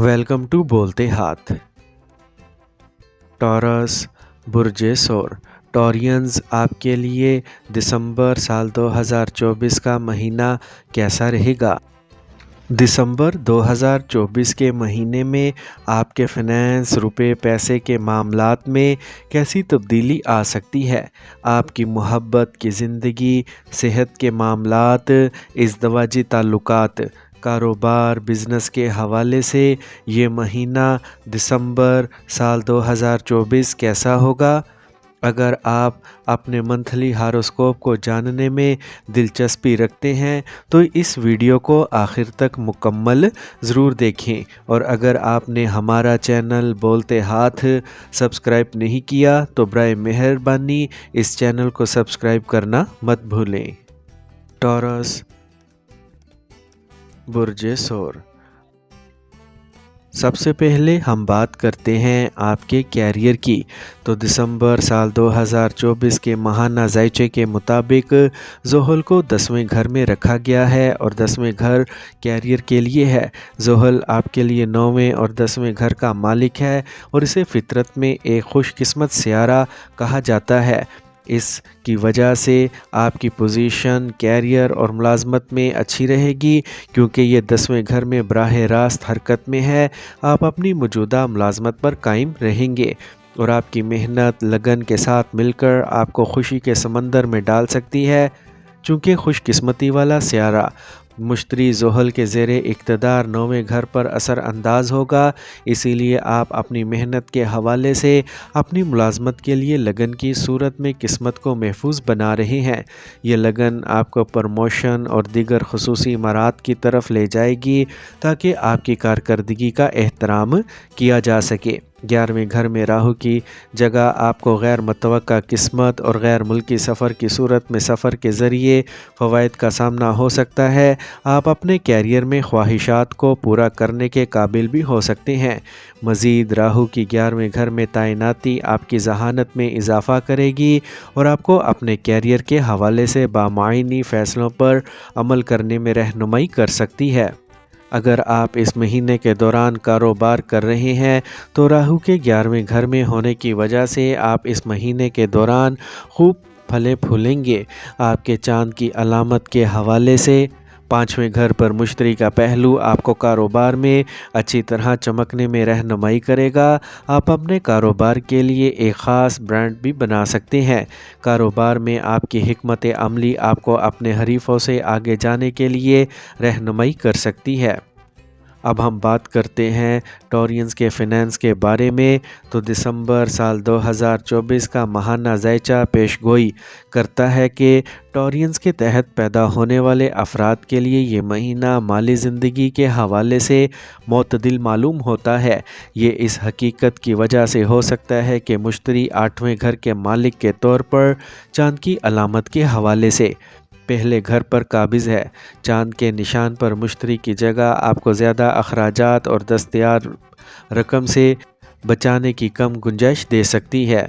Welcome to बोलते हाथ। Taurus बुर्ज सौर। टॉरियंस, आपके लिए दिसंबर साल 2024 का महीना कैसा रहेगा? दिसंबर 2024 के महीने में आपके फाइनेंस, रुपए पैसे के मामलात में कैसी तब्दीली आ सकती है? आपकी मोहब्बत की ज़िंदगी, सेहत के मामलात, इज़दवाजी ताल्लुकात, कारोबार, बिज़नेस के हवाले से ये महीना दिसंबर साल 2024 कैसा होगा? अगर आप अपने मंथली हॉरोस्कोप को जानने में दिलचस्पी रखते हैं तो इस वीडियो को आखिर तक मुकम्मल ज़रूर देखें, और अगर आपने हमारा चैनल बोलते हाथ सब्सक्राइब नहीं किया तो बराए मेहरबानी इस चैनल को सब्सक्राइब करना मत भूलें। टॉरस बुर्ज सौर। सबसे पहले हम बात करते हैं आपके कैरियर की। तो दिसंबर साल 2024 के माहाना जायचे के मुताबिक ज़ोहल को 10वें घर में रखा गया है और 10वें घर कैरियर के लिए है। ज़ोहल आपके लिए 9वें और 10वें घर का मालिक है और इसे फितरत में एक खुशकिस्मत सियारा कहा जाता है। इसकी वजह से आपकी पोजीशन, कैरियर और मुलाजमत में अच्छी रहेगी, क्योंकि ये 10वें घर में बराह रास्त हरकत में है। आप अपनी मौजूदा मुलाजमत पर कायम रहेंगे और आपकी मेहनत लगन के साथ मिलकर आपको खुशी के समंदर में डाल सकती है। चूँकि खुशकिस्मती वाला सियारा मुश्तरी ज़ोहल के ज़ेरे इक़्तिदार 9वें घर पर असर अंदाज होगा, इसीलिए आप अपनी मेहनत के हवाले से अपनी मुलाजमत के लिए लगन की सूरत में किस्मत को महफूज बना रहे हैं। ये लगन आपको प्रमोशन और दीगर खुसूसी इमारात की तरफ ले जाएगी ताकि आपकी कारकर्दगी का एहतराम किया जा सके। 11वें घर में राहु की जगह आपको गैर मुतवक्का किस्मत और गैर मुल्की सफ़र की सूरत में सफ़र के ज़रिए फ़वाइद का सामना हो सकता है। आप अपने कैरियर में ख्वाहिशात को पूरा करने के काबिल भी हो सकते हैं। मज़ीद राहु की 11वें घर में तैनाती आपकी ज़हानत में इजाफ़ा करेगी और आपको अपने कैरियर के हवाले से बामायनी फ़ैसलों पर अमल करने में रहनुमाई कर सकती है। अगर आप इस महीने के दौरान कारोबार कर रहे हैं तो राहु के 11वें घर में होने की वजह से आप इस महीने के दौरान खूब फले फूलेंगे। आपके चांद की अलामत के हवाले से 5वें घर पर मुश्तरी का पहलू आपको कारोबार में अच्छी तरह चमकने में रहनुमाई करेगा। आप अपने कारोबार के लिए एक ख़ास ब्रांड भी बना सकते हैं। कारोबार में आपकी हिकमत अमली आपको अपने हरीफ़ों से आगे जाने के लिए रहनुमाई कर सकती है। अब हम बात करते हैं टॉरियंस के फाइनेंस के बारे में। तो दिसंबर साल 2024 का माहाना जायचा पेशगोई करता है कि टॉरियंस के तहत पैदा होने वाले अफराद के लिए ये महीना माली ज़िंदगी के हवाले से मोतदिल मालूम होता है। ये इस हकीकत की वजह से हो सकता है कि मुश्तरी 8वें घर के मालिक के तौर पर चांद की अलामत के हवाले से पहले घर पर काबिज़ है। चांद के निशान पर मुश्तरी की जगह आपको ज़्यादा अखराजात और दस्तयार रकम से बचाने की कम गुंजाइश दे सकती है।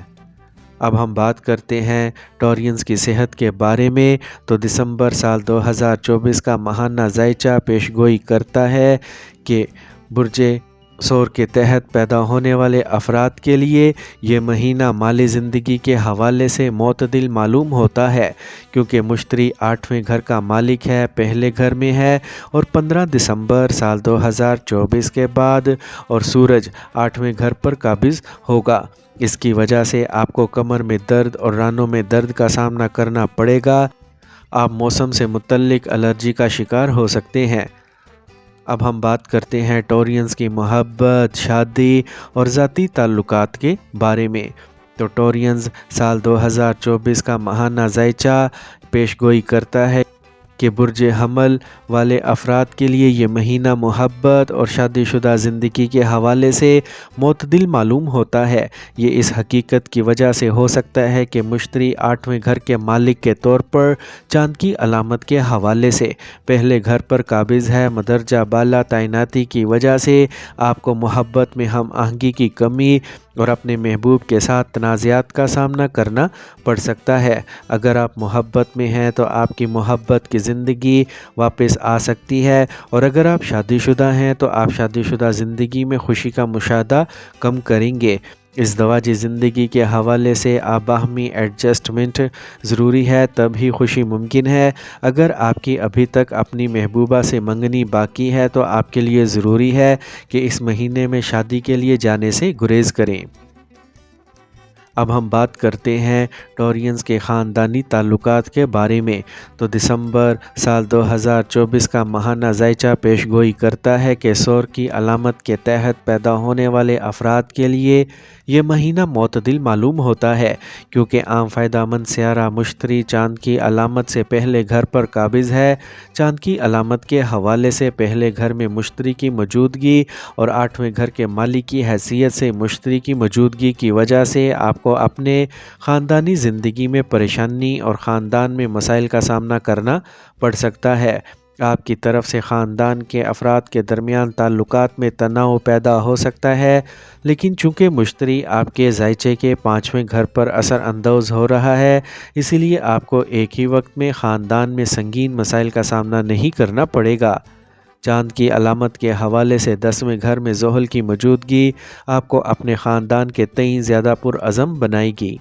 अब हम बात करते हैं टॉरियंस की सेहत के बारे में। तो दिसंबर साल 2024 का माहाना जायचा पेशगोई करता है कि बुर्ज सौर के तहत पैदा होने वाले अफराद के लिए ये महीना माली ज़िंदगी के हवाले से मोतदिल मालूम होता है, क्योंकि मुश्तरी 8वें घर का मालिक है, पहले घर में है और 15 दिसंबर साल 2024 के बाद और सूरज 8वें घर पर काबिज़ होगा। इसकी वजह से आपको कमर में दर्द और रानों में दर्द का सामना करना पड़ेगा। आप मौसम से मुतल्लिक एलर्जी का शिकार हो सकते हैं। अब हम बात करते हैं टॉरियंस की मोहब्बत, शादी और ज़ाती ताल्लुकात के बारे में। तो टॉरियंस साल 2024 का माहाना जायचा पेशगोई करता है कि बुर्ज हमल वाले अफराद के लिए ये महीना मोहब्बत और शादीशुदा ज़िंदगी के हवाले से मोतदिल मालूम होता है। ये इस हकीकत की वजह से हो सकता है कि मुश्तरी 8वें घर के मालिक के तौर पर चांद की अलामत के हवाले से पहले घर पर काबिज़ है। मदरजा बाला तैनाती की वजह से आपको मोहब्बत में हम आहंगी की कमी اور اپنے محبوب کے ساتھ تنازعات کا سامنا کرنا پڑ سکتا ہے۔ اگر آپ محبت میں ہیں تو آپ کی محبت کی زندگی واپس آ سکتی ہے، اور اگر آپ شادی شدہ ہیں تو آپ شادی شدہ زندگی میں خوشی کا مشاہدہ کم کریں گے۔ ازدواجی زندگی کے حوالے سے آپ باہمی ایڈجسٹمنٹ ضروری ہے، تب ہی خوشی ممکن ہے۔ اگر آپ کی ابھی تک اپنی محبوبہ سے منگنی باقی ہے تو آپ کے لیے ضروری ہے کہ اس مہینے میں شادی کے لیے جانے سے گریز کریں۔ اب ہم بات کرتے ہیں ٹورینز کے خاندانی تعلقات کے بارے میں۔ تو دسمبر سال 2024 کا ماہانہ ذائچہ پیش گوئی کرتا ہے کہ سور کی علامت کے تحت پیدا ہونے والے افراد کے لیے یہ مہینہ معتدل معلوم ہوتا ہے، کیونکہ عام فائدہ مند سیارہ مشتری چاند کی علامت سے پہلے گھر پر قابض ہے۔ چاند کی علامت کے حوالے سے پہلے گھر میں مشتری کی موجودگی اور 8ویں گھر کے مالک کی حیثیت سے مشتری کی موجودگی کی وجہ سے آپ کو اپنے خاندانی زندگی میں پریشانی اور خاندان میں مسائل کا سامنا کرنا پڑ سکتا ہے۔ آپ کی طرف سے خاندان کے افراد کے درمیان تعلقات میں تناؤ پیدا ہو سکتا ہے، لیکن چونکہ مشتری آپ کے ذائچے کے 5ویں گھر پر اثر انداز ہو رہا ہے، اسی لیے آپ کو ایک ہی وقت میں خاندان میں سنگین مسائل کا سامنا نہیں کرنا پڑے گا۔ چاند کی علامت کے حوالے سے 10ویں گھر میں زحل کی موجودگی آپ کو اپنے خاندان کے تئیں زیادہ پرعزم بنائے گی۔